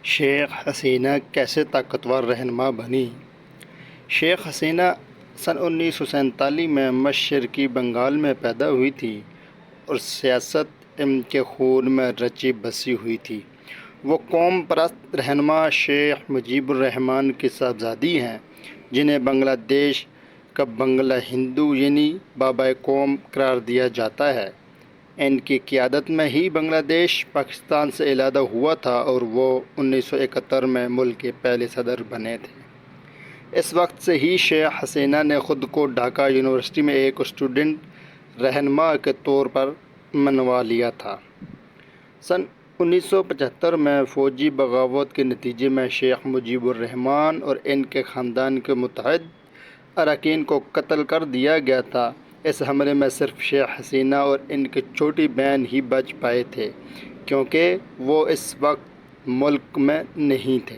शेख हसीना कैसे ताकतवर रहनुमा बनी। शेख हसीना सन 1947 में मशरक़ी बंगाल में पैदा हुई थी और सियासत इनके खून में रची बसी हुई थी। वो कौम परस्त रहनुमा शेख मुजीबुर रहमान की साहबजादी हैं, जिन्हें बांग्लादेश का बांग्ला हिंदू यानी बाबा कौम करार दिया जाता है। इनकी क़ियादत में ही बांग्लादेश पाकिस्तान से अलहदा हुआ था और वो 1971 में मुल्क के पहले सदर बने थे। इस वक्त से ही शेख हसीना ने ख़ुद को ढाका यूनिवर्सिटी में एक स्टूडेंट रहनुमा के तौर पर मनवा लिया था। सन 1975 में फ़ौजी बगावत के नतीजे में शेख मुजीबुर रहमान और इनके ख़ानदान के मुतअद्दिद अरकान को कत्ल कर दिया गया था। इस हमले में सिर्फ शेख हसीना और इनकी छोटी बहन ही बच पाए थे, क्योंकि वो इस वक्त मुल्क में नहीं थे।